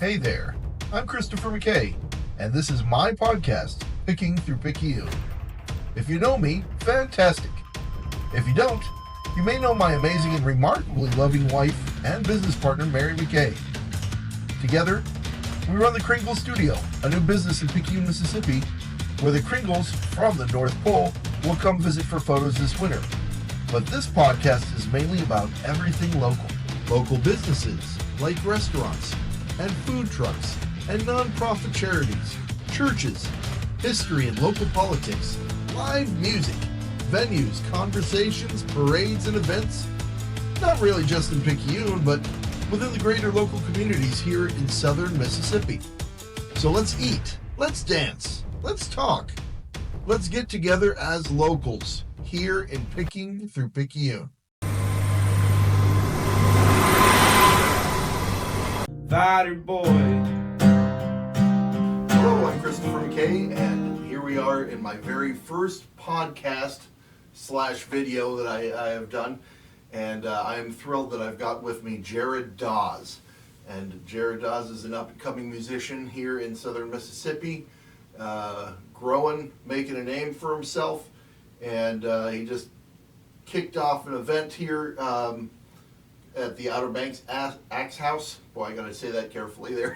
Hey there, I'm Christopher McKay, and this is my podcast, Picking Through Picayune. If you know me, fantastic. If you don't, you may know my amazing and remarkably loving wife and business partner, Mary McKay. Together, we run the Cringle Studio, a new business in Picayune, Mississippi, where the Cringles from the North Pole will come visit for photos this winter. But this podcast is mainly about everything local. Local businesses, like restaurants, and food trucks, and non-profit charities, churches, history and local politics, live music, venues, conversations, parades, and events. Not really just in Picayune, but within the greater local communities here in southern Mississippi. So let's eat, let's dance, let's talk, let's get together as locals here in Picking Through Picayune. Fighter boy. Hello, I'm Christopher McKay, and here we are in my very first podcast / video that I have done. And I am thrilled that I've got with me Jared Daws. And Jared Daws is an up-and-coming musician here in southern Mississippi, growing, making a name for himself. And he just kicked off an event here at the Outer Banks Axe House. Boy, I gotta say that carefully there.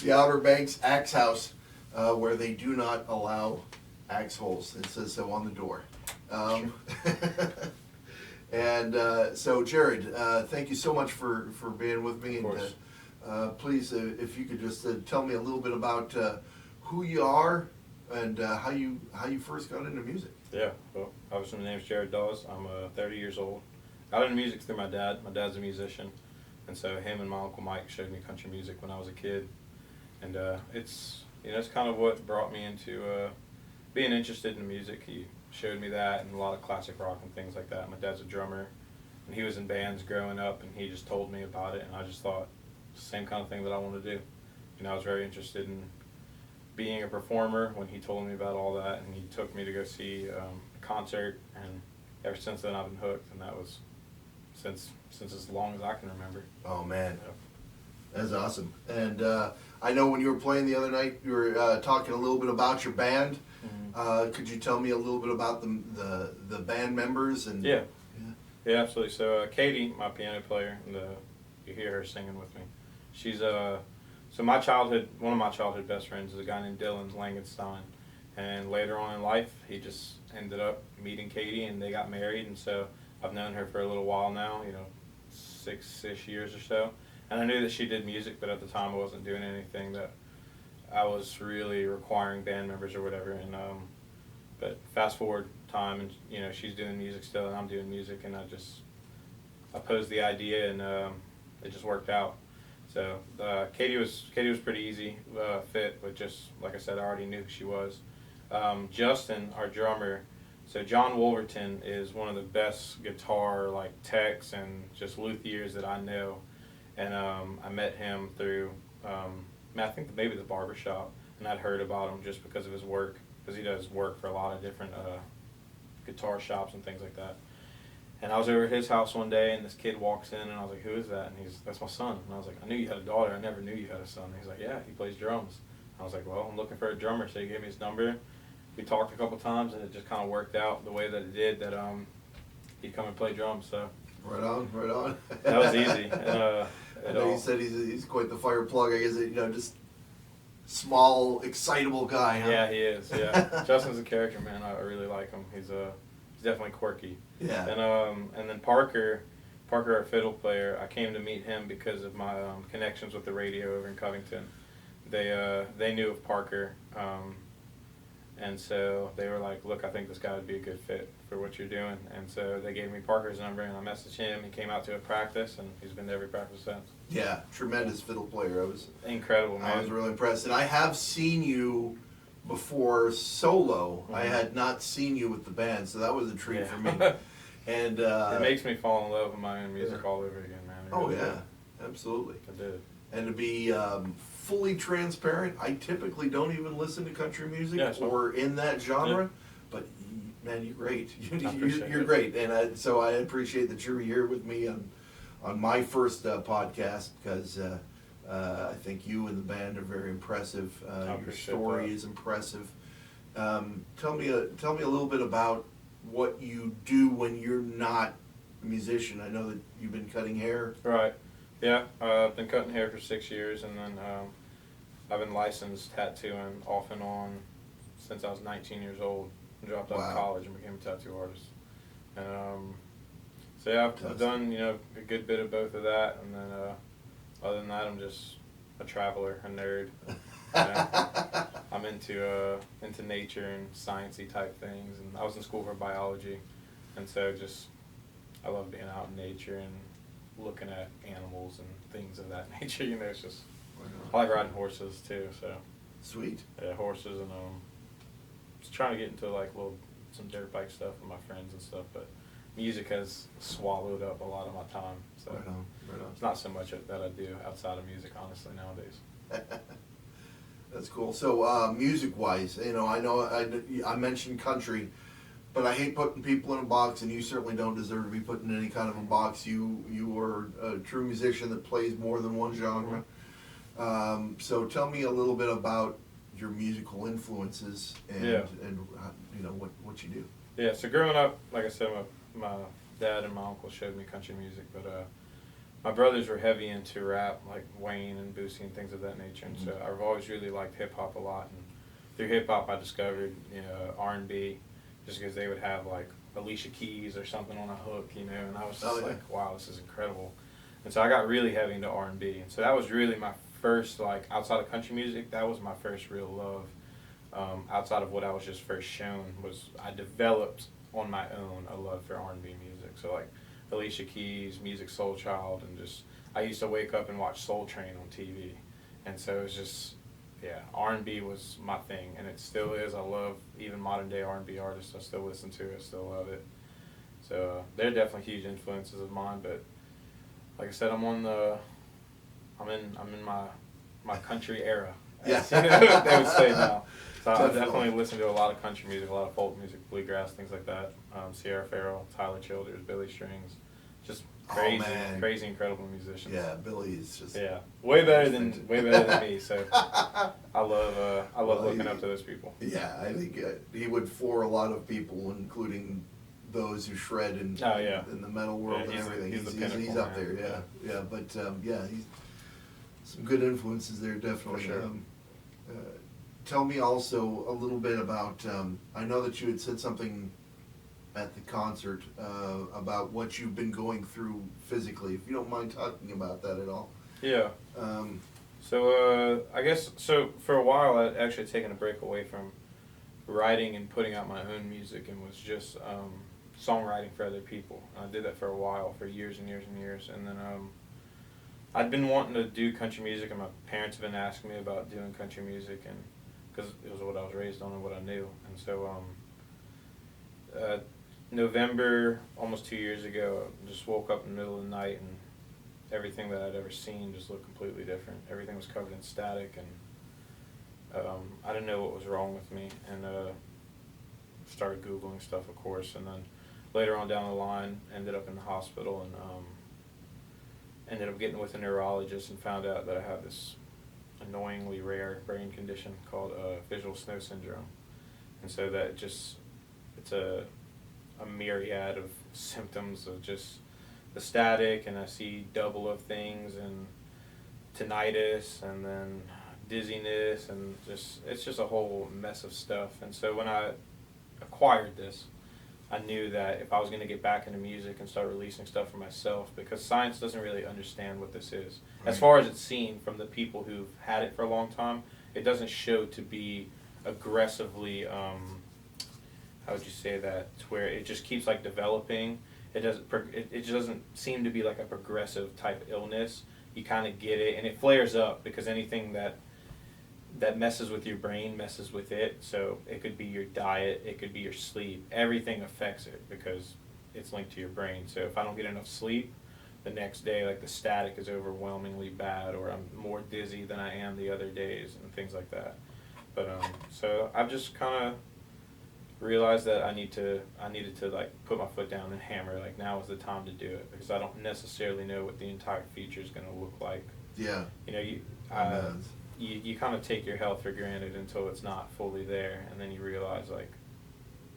The Outer Banks Axe House, where they do not allow axe holes. It says so on the door. And so, Jared, thank you so much for being with me. Of course. And please, if you could just tell me a little bit about who you are and how you first got into music. Yeah, well, obviously my name's Jared Daws. I'm 30 years old. Got into music through my dad. My dad's a musician, and so him and my Uncle Mike showed me country music when I was a kid. And it's kind of what brought me into being interested in music. He showed me that and a lot of classic rock and things like that. My dad's a drummer, and he was in bands growing up, and he just told me about it, and I just thought it's the same kind of thing that I want to do. I was very interested in being a performer when he told me about all that, and he took me to go see a concert, and ever since then I've been hooked, and that was since as long as I can remember. Oh man, that's awesome. And I know when you were playing the other night, you were talking a little bit about your band. Mm-hmm. Could you tell me a little bit about the band members? And yeah, absolutely. So Katie, my piano player, and you hear her singing with me. She's so one of my childhood best friends is a guy named Dylan Langenstein, and later on in life, he just ended up meeting Katie, and they got married, and so I've known her for a little while now, 6-ish years or so, and I knew that she did music, but at the time I wasn't doing anything that I was really requiring band members or whatever, and but fast forward time, and she's doing music still, and I'm doing music, and I posed the idea, and it just worked out. So Katie was pretty easy fit, but just like I said, I already knew who she was. Justin, our drummer, so John Wolverton is one of the best guitar techs and just luthiers that I know, and I met him through I think maybe the barber shop, and I'd heard about him just because of his work, because he does work for a lot of different guitar shops and things like that. And I was over at his house one day, and this kid walks in, and I was like, "Who is that?" And that's my son. And I was like, "I knew you had a daughter. I never knew you had a son." And he's like, "Yeah, he plays drums." I was like, "Well, I'm looking for a drummer." So he gave me his number. We talked a couple times, and it just kind of worked out the way that it did, that he'd come and play drums. So right on. That was easy. I know you said he's quite the fire plug. I guess just small, excitable guy. Huh? Yeah, he is. Yeah, Justin's a character, man. I really like him. He's definitely quirky. Yeah. And then Parker, our fiddle player, I came to meet him because of my connections with the radio over in Covington. They knew of Parker, and so they were like, "Look, I think this guy would be a good fit for what you're doing." And so they gave me Parker's number, and I messaged him. He came out to a practice, and he's been to every practice since. Yeah, tremendous fiddle player. Incredible, man. I was really impressed, and I have seen you before solo. Mm-hmm. I had not seen you with the band, so that was a treat for me. And it makes me fall in love with my own music all over again, man. Oh yeah, absolutely. I did. And to be fully transparent, I typically don't even listen to country music or in that genre. But man, you're great. You're great, and so I appreciate that you're here with me on my first podcast because I think you and the band are very impressive. Your story is impressive. Tell me a little bit about what you do when you're not a musician. I know that you've been cutting hair. Right. Yeah. I've been cutting hair for 6 years, and then I've been licensed tattooing off and on since I was 19 years old. I dropped out of college and became a tattoo artist. And so yeah, I've done a good bit of both of that, and then other than that, I'm just a traveler, a nerd. I'm into nature and sciencey type things, and I was in school for biology, and so just I love being out in nature and looking at animals and things of that nature. It's just I like riding horses too. So sweet. Yeah, horses, and just trying to get into like some dirt bike stuff with my friends and stuff, but music has swallowed up a lot of my time. So right on. It's not so much that I do outside of music, honestly, nowadays. That's cool. So music-wise, I know I mentioned country, but I hate putting people in a box, and you certainly don't deserve to be put in any kind of a box. You are a true musician that plays more than one genre. So tell me a little bit about your musical influences and what you do. Yeah. So growing up, like I said, my dad and my uncle showed me country music, but my brothers were heavy into rap, like Wayne and Boosie and things of that nature, and so I've always really liked hip hop a lot. And through hip hop, I discovered R&B, just because they would have like Alicia Keys or something on a hook, and I was just like, wow, this is incredible. And so I got really heavy into R&B, and so that was really my first, like, outside of country music, that was my first real love. Outside of what I was just first shown, was I developed on my own a love for R&B music. So like Alicia Keys, Music Soul Child, and just I used to wake up and watch Soul Train on TV, and so it was just R&B was my thing, and it still is. I love even modern day R&B artists. I still listen to it, still love it. So they're definitely huge influences of mine. But like I said, I'm in my country era. Yeah. They would say now. So I definitely listen to a lot of country music, a lot of folk music, bluegrass, things like that. Sierra Farrell, Tyler Childers, Billy Strings, just crazy, incredible musicians. Yeah, Billy is just way better than me. So I love looking up to those people. Yeah, I think he would floor a lot of people, including those who shred in the metal world and everything. He's up there. Yeah. But he's some good influences there, definitely. For sure. Tell me also a little bit about, I know that you had said something at the concert about what you've been going through physically, if you don't mind talking about that at all. Yeah. So I guess, for a while I'd actually taken a break away from writing and putting out my own music, and was just songwriting for other people. I did that for a while, for years and years and years, and then I'd been wanting to do country music, and my parents have been asking me about doing country music, and because it was what I was raised on and what I knew. And so November, almost 2 years ago, I just woke up in the middle of the night, and everything that I'd ever seen just looked completely different. Everything was covered in static, and I didn't know what was wrong with me, and started Googling stuff, of course, and then later on down the line, ended up in the hospital, and ended up getting with a neurologist and found out that I have this annoyingly rare brain condition called visual snow syndrome. And so that it's a myriad of symptoms of just the static, and I see double of things, and tinnitus, and then dizziness, and it's just a whole mess of stuff. And so when I acquired this, I knew that if I was going to get back into music and start releasing stuff for myself, because science doesn't really understand what this is. Right. As far as it's seen from the people who've had it for a long time, it doesn't show to be aggressively, how would you say that, to where it just keeps like developing. It just doesn't seem to be like a progressive type illness. You kind of get it, and it flares up because anything that messes with your brain messes with it. So it could be your diet, it could be your sleep. Everything affects it because it's linked to your brain. So if I don't get enough sleep, the next day, like, the static is overwhelmingly bad, or I'm more dizzy than I am the other days, and things like that. But so I've just kind of realized that I needed to like put my foot down and hammer. Like now is the time to do it because I don't necessarily know what the entire feature is going to look like. Yeah. You know, you kind of take your health for granted until it's not fully there, and then you realize like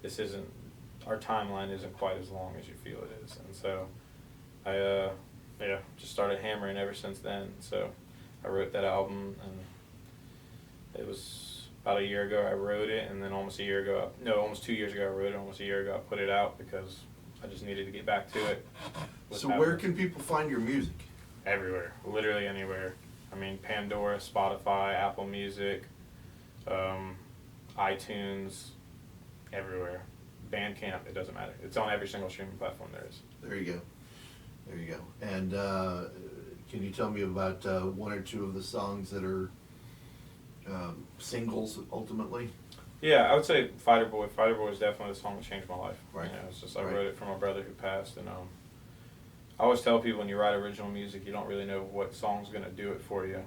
this isn't, our timeline isn't quite as long as you feel it is, and so I just started hammering ever since then. So I wrote that album, and it was about a year ago I wrote it, and then almost 2 years ago I wrote it. Almost a year ago I put it out because I just needed to get back to it. So where can people find your music? Everywhere, literally anywhere. I mean, Pandora, Spotify, Apple Music, iTunes, everywhere. Bandcamp, it doesn't matter. It's on every single streaming platform there is. There you go. There you go. And can you tell me about one or two of the songs that are singles ultimately? Yeah, I would say Fighter Boy. Fighter Boy is definitely the song that changed my life. Right. You know, it's just I wrote it for my brother who passed, and I always tell people when you write original music, you don't really know what song's gonna do it for you.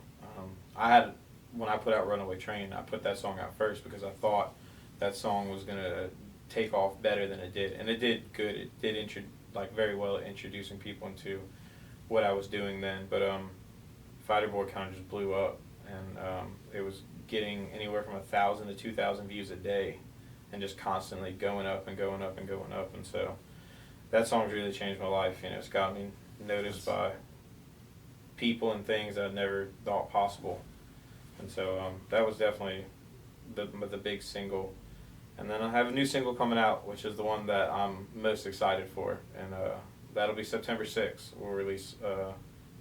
When I put out Runaway Train, I put that song out first because I thought that song was gonna take off better than it did, and it did good. It did very well at introducing people into what I was doing then. But Fighter Boy kind of just blew up, and it was getting anywhere from 1,000 to 2,000 views a day, and just constantly going up and going up and going up. And so that song's really changed my life. You know, it's got me noticed by people and things that I never thought possible. And so that was definitely the big single. And then I have a new single coming out, which is the one that I'm most excited for. And that'll be September 6th. We'll release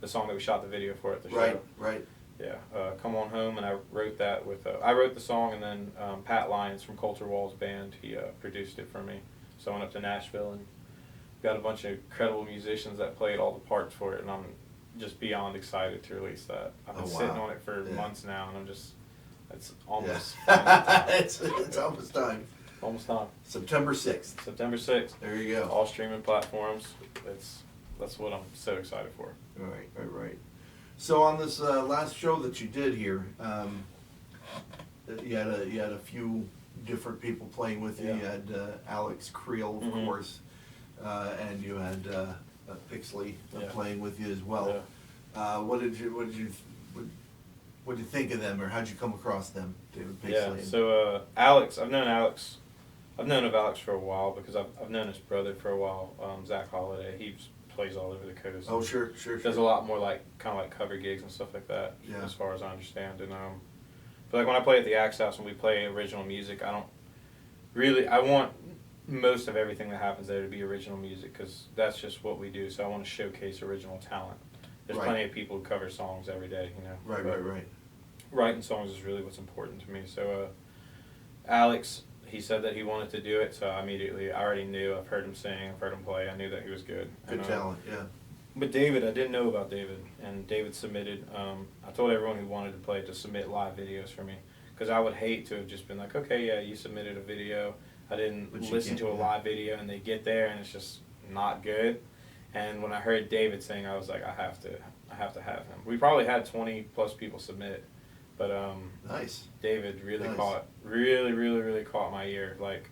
the song that we shot the video for at the show. Right. Yeah, Come On Home, and I wrote that with, I wrote the song, and then Pat Lyons from Coulter Wall's band, he produced it for me. So I went up to Nashville and got a bunch of incredible musicians that played all the parts for it, and I'm just beyond excited to release that. I've been sitting on it for months now, and it's almost it's almost time. Almost time. September 6th. September 6th. There you go. All streaming platforms. That's what I'm so excited for. Right. So on this last show that you did here, you had a few different people playing with you. Yeah. You had Alex Creel, of course, and you had Pixley playing with you as well. Yeah. What did you think of them, or how'd you come across them, David Pixley? Yeah. So Alex, I've known of Alex for a while because I've known his brother for a while, Zach Holiday. He plays all over the coast. Oh, sure. Does a lot more kind of like cover gigs and stuff like that, as far as I understand. And but like when I play at the Axe House and we play original music, I want most of everything that happens there to be original music because that's just what we do. So I want to showcase original talent. There's plenty of people who cover songs every day, you know. Right. Writing songs is really what's important to me. So Alex, he said that he wanted to do it, so I already knew. I've heard him sing, I've heard him play. I knew that he was good. Good talent, yeah. But David, I didn't know about David, and David submitted. I told everyone who wanted to play to submit live videos for me, because I would hate to have just been like, okay, yeah, you submitted a video. I didn't listen to a live video, and they get there, and it's just not good. And when I heard David sing, I was like, I have to have him. We probably had 20 plus people submit. But nice. David really caught my ear. Like,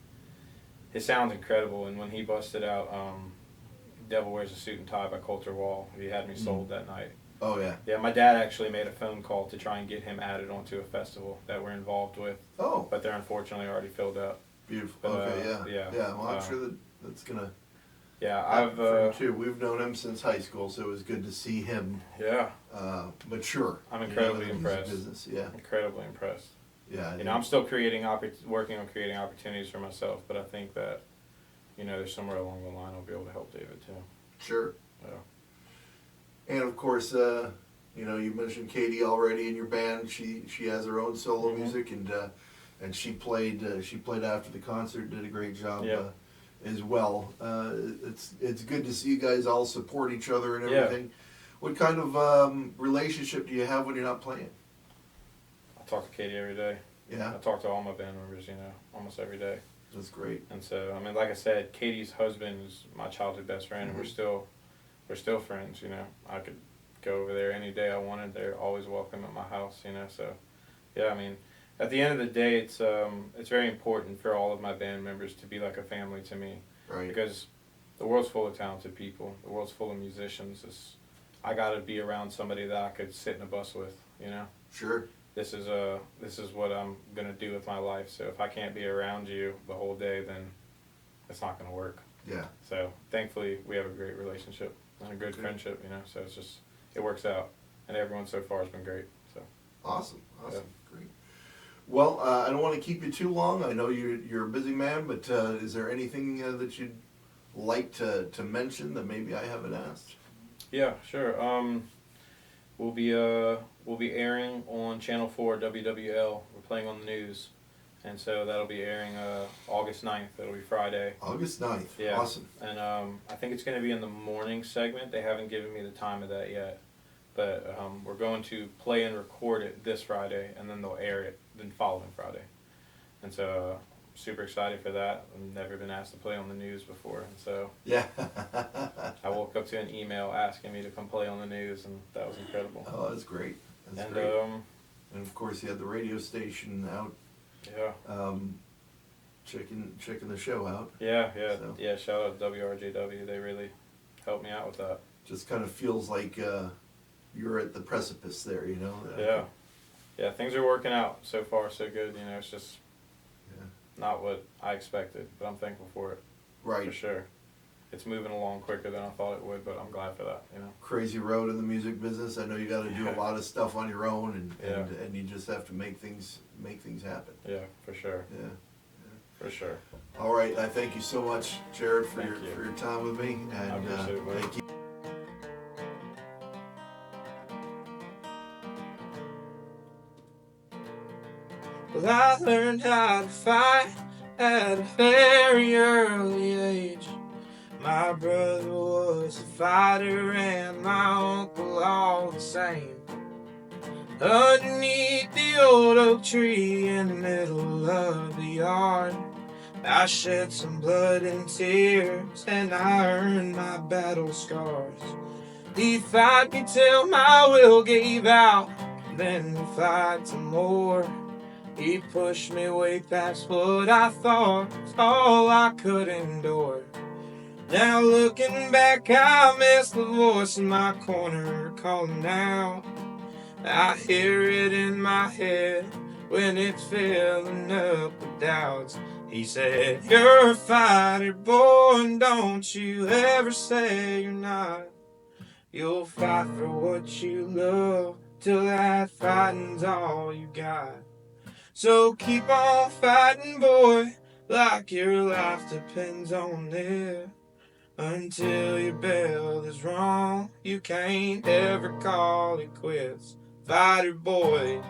his sound's incredible, and when he busted out Devil Wears a Suit and Tie by Coulter Wall, he had me sold that night. Oh, yeah. Yeah, my dad actually made a phone call to try and get him added onto a festival that we're involved with. Oh. But they're unfortunately already filled up. Beautiful. But, okay, yeah. Well, I'm sure that's going to... Yeah, I've too. We've known him since high school, so it was good to see him. Mature. I'm incredibly impressed. Business, yeah. Incredibly impressed. Yeah. You know, I'm still working on creating opportunities for myself, but I think that, you know, there's somewhere along the line I'll be able to help David too. Sure. Yeah. And of course, you know, you mentioned Katie already in your band. She has her own solo music, and she played after the concert. Did a great job. As well. It's good to see you guys all support each other and everything. Yeah. What kind of relationship do you have when you're not playing? I talk to Katie every day. Yeah. I talk to all my band members, you know, almost every day. That's great. And so, I mean, like I said, Katie's husband is my childhood best friend, and we're still friends, you know. I could go over there any day I wanted. They're always welcome at my house, you know. So, yeah, I mean, at the end of the day, it's very important for all of my band members to be like a family to me. Right. Because the world's full of talented people. The world's full of musicians. I got to be around somebody that I could sit in a bus with. You know. Sure. This is what I'm gonna do with my life. So if I can't be around you the whole day, then it's not gonna work. Yeah. So thankfully, we have a great relationship and a good friendship. You know. So it works out, and everyone so far has been great. So. Awesome. Yeah. Great. Well, I don't want to keep you too long. I know you're a busy man, but is there anything that you'd like to mention that maybe I haven't asked? Yeah, sure. We'll be airing on Channel 4 WWL. We're playing on the news, and so that'll be airing August 9th. That'll be Friday. August 9th. Yeah. Awesome. And I think it's going to be in the morning segment. They haven't given me the time of that yet, but we're going to play and record it this Friday, and then they'll air it the following Friday. And so super excited for that. I've never been asked to play on the news before, and so Yeah. I woke up to an email asking me to come play on the news, and that was incredible. Oh, that's great. That's And great. And of course, you had the radio station out, yeah, checking the show out. yeah. So. Yeah, shout out to WRJW. They really helped me out with that. Just kind of feels like you're at the precipice there, you know. Yeah, things are working out so far, so good. You know, it's just not what I expected, but I'm thankful for it. Right. For sure. It's moving along quicker than I thought it would, but I'm glad for that, you know. Crazy road in the music business. I know you got to do a lot of stuff on your own, and you just have to make things happen. Yeah, for sure. Yeah. For sure. All right. I thank you so much, Jared, for Thank you. for your time with me, and I appreciate it, buddy. thank you. Well, I learned how to fight at a very early age. My brother was a fighter and my uncle all the same. Underneath the old oak tree in the middle of the yard, I shed some blood and tears and I earned my battle scars. He'd fight me till my will gave out, then he'd fight some more. He pushed me way past what I thought was all I could endure. Now looking back, I miss the voice in my corner calling out. I hear it in my head when it's filling up with doubts. He said, "You're a fighter, boy, and don't you ever say you're not. You'll fight for what you love till that fighting's all you got. So keep on fighting, boy, like your life depends on it. Until your bell is rung, you can't ever call it quits. Fighter, boy."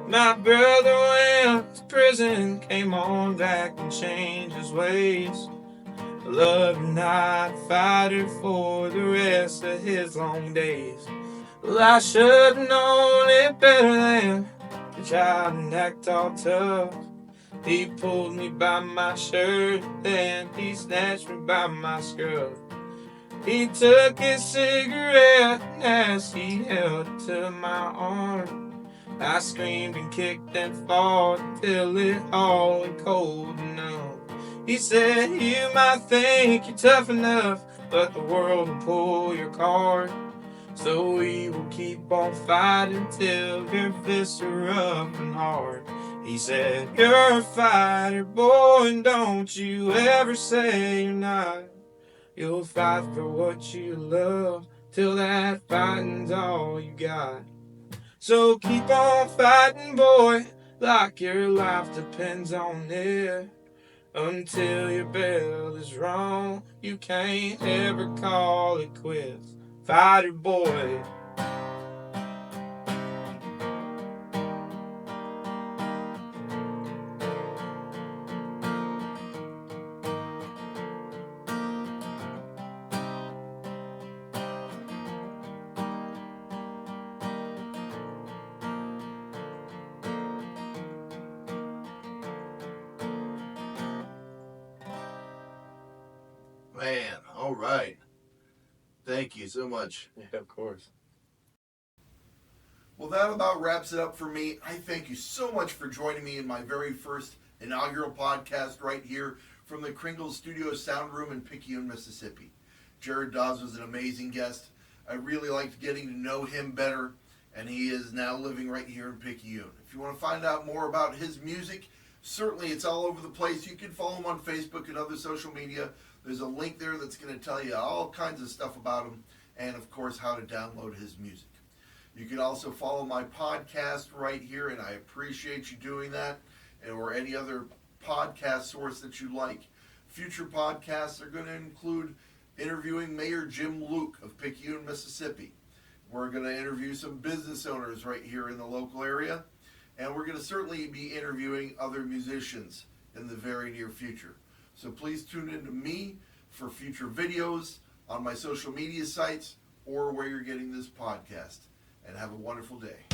My brother went to prison, came on back and changed his ways. Loved and not fighter for the rest of his long days. Well, I should've known it better than to try and act all tough. He pulled me by my shirt, then he snatched me by my scrub. He took his cigarette and as he held it to my arm, I screamed and kicked and fought till it all went cold and numb. He said, "You might think you're tough enough, but the world will pull your card. So we will keep on fighting till your fists are up and hard." He said, "You're a fighter, boy, and don't you ever say you're not. You'll fight for what you love till that fighting's all you got. So keep on fighting, boy, like your life depends on it. Until your bell is rung, you can't ever call it quits. Fighter, boy." Man, all right. Thank you so much. Yeah, of course. Well, that about wraps it up for me. I thank you so much for joining me in my very first inaugural podcast right here from the Cringle Studio Sound Room in Picayune, Mississippi. Jared Daws was an amazing guest. I really liked getting to know him better, and he is now living right here in Picayune. If you want to find out more about his music, certainly it's all over the place. You can follow him on Facebook and other social media. There's a link there that's going to tell you all kinds of stuff about him, and of course how to download his music. You can also follow my podcast right here, and I appreciate you doing that, or any other podcast source that you like. Future podcasts are going to include interviewing Mayor Jim Luke of Picayune, Mississippi. We're going to interview some business owners right here in the local area, and we're going to certainly be interviewing other musicians in the very near future. So please tune in to me for future videos on my social media sites or where you're getting this podcast. And have a wonderful day.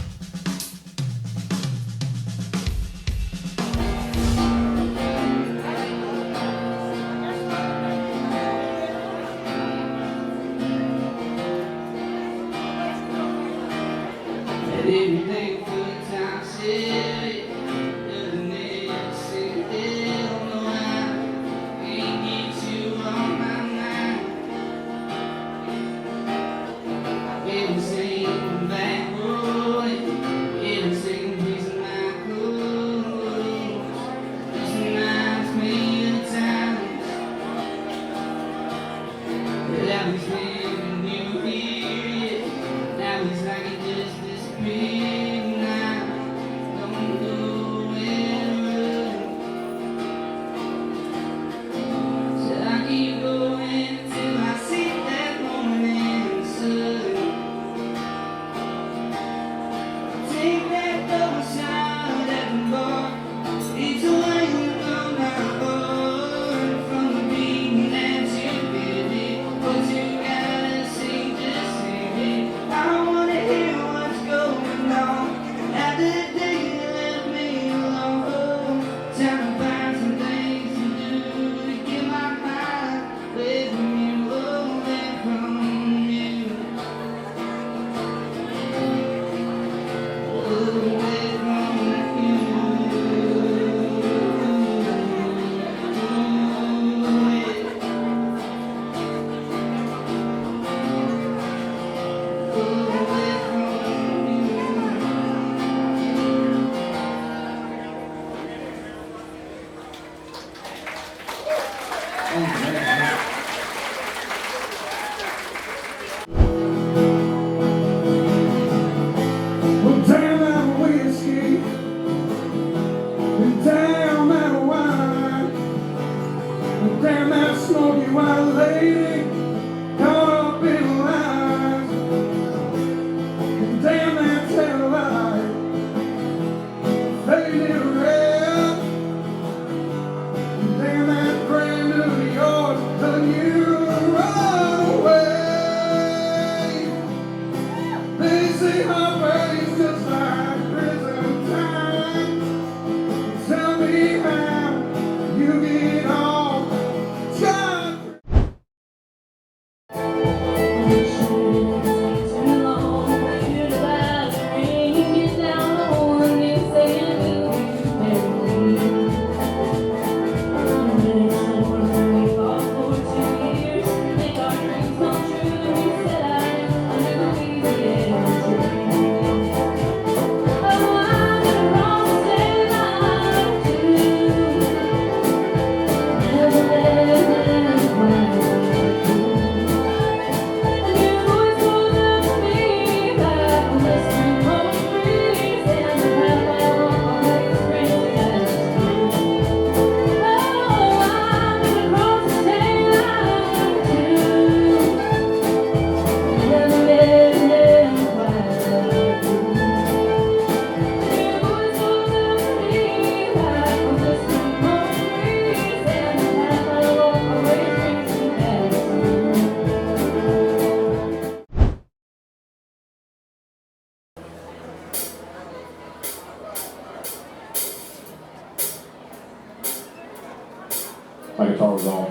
My guitar was off.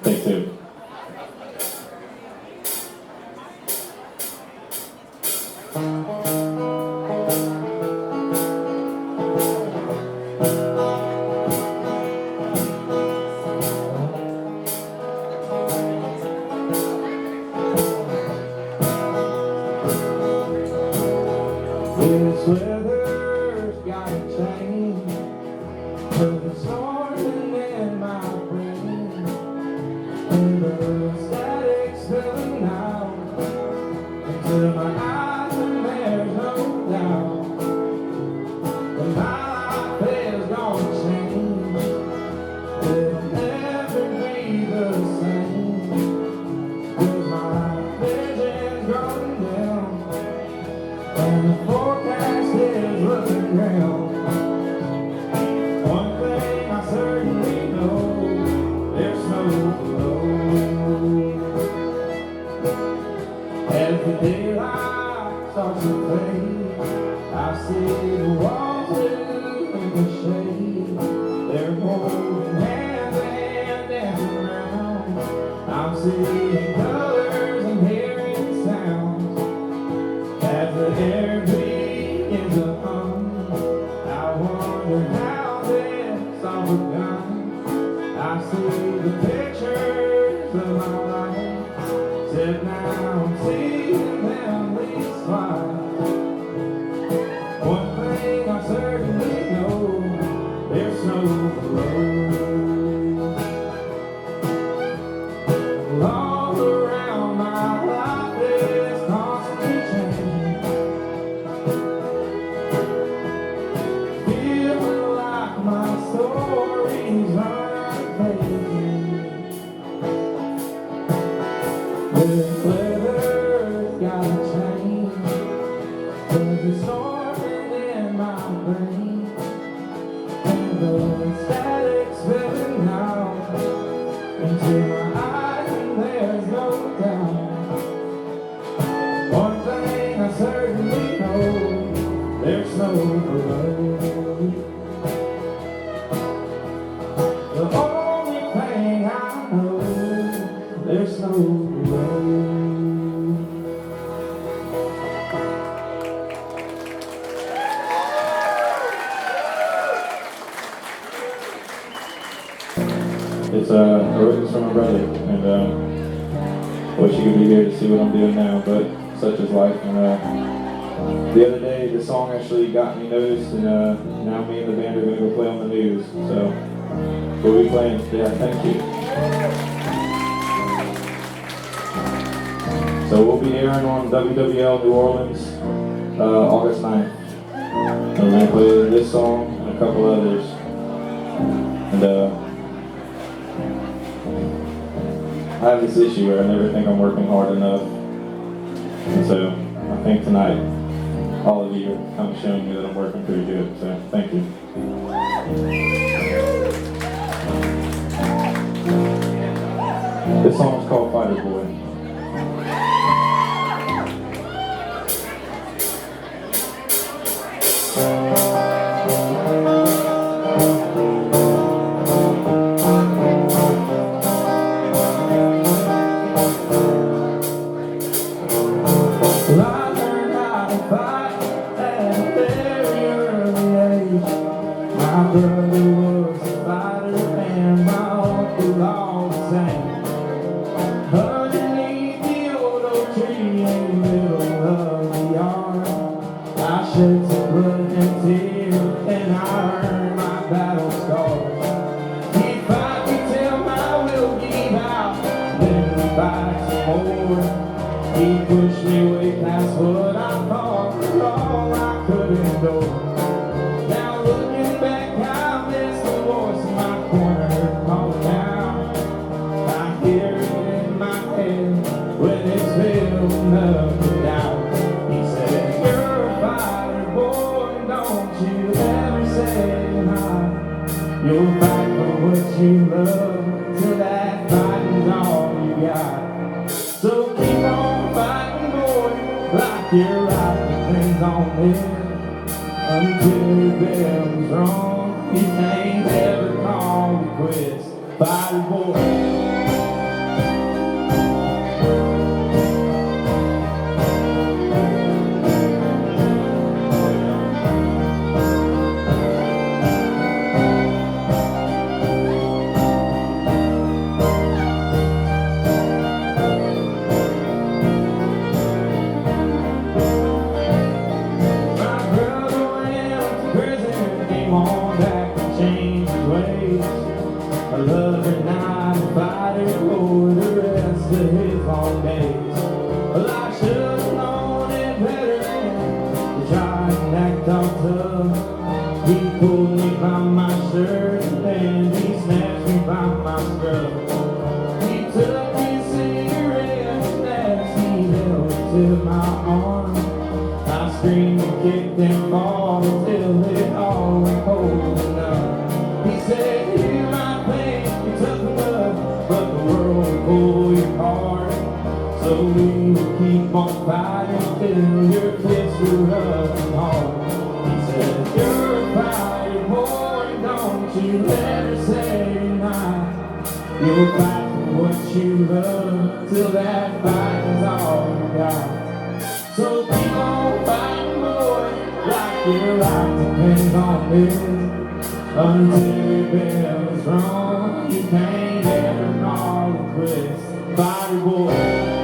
Take two. seeing colors and hearing sounds as the air begins to hum. I wonder how this all begun. I see the pictures of my life, said now I'm seeing them leave smile. One thing I certainly know, there's no road. All around my life is constantly changing, feeling like my story's unfading. The weather's gotta change, 'cause it's storming in my brain, and the static's spilling out into my eyes, and there's no doubt. One thing I certainly know, there's no road. The only thing I know, there's no road. It's originally from my brother, and wish you could be here to see what I'm doing now, but such is life. And the other day, the song actually got me noticed, and now me and the band are going to go play on the news. So we'll be playing. Yeah, thank you. So we'll be airing on WWL New Orleans August 9th. And we're going to play this song and a couple others. And I have this issue where I never think I'm working hard enough. And so I think tonight, all of you are kind of showing me that I'm working pretty good. So thank you. This song is called Fighter Boy. My brother was a fighter and my uncle all the same. Underneath the old oak tree in the middle of the yard, I shed some blood and tears and I earned my battle scars. He'd fight me till my will gave out, then we'd fight some more. He pushed me way past what I thought was all I could endure. Now looking back, I miss the voice in my corner calling out. I hear it in my head when it's filled up with doubt. He said, you're a fighter, boy, don't you ever say hi. You'll fight for what you love till that fighting's all you got. So keep on fighting, boy, like your life depends on it. Until your bell's wrong, you ain't ever call you quits. Fighter boy. A lover, not a fighter for the rest of his long days. Well, I should have known it better to try and act all tough. He pulled me by my shirt and then he snatched me by my scrub. He took his cigarette and as he held it to my arm, I screamed and kicked and fought until it all went cold enough. He said, you might think you're tough enough, but the world will pull your heart. So we will keep on fighting till your fists are rough and hard. He said, you're a fighter, boy, don't you ever say you're not. You'll fight what you love till that fight is all you got. So keep on fighting, boy, like your life depends on this. Until your bell is rung, you can't ever gnaw the quest. Fighter boy.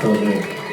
Okay.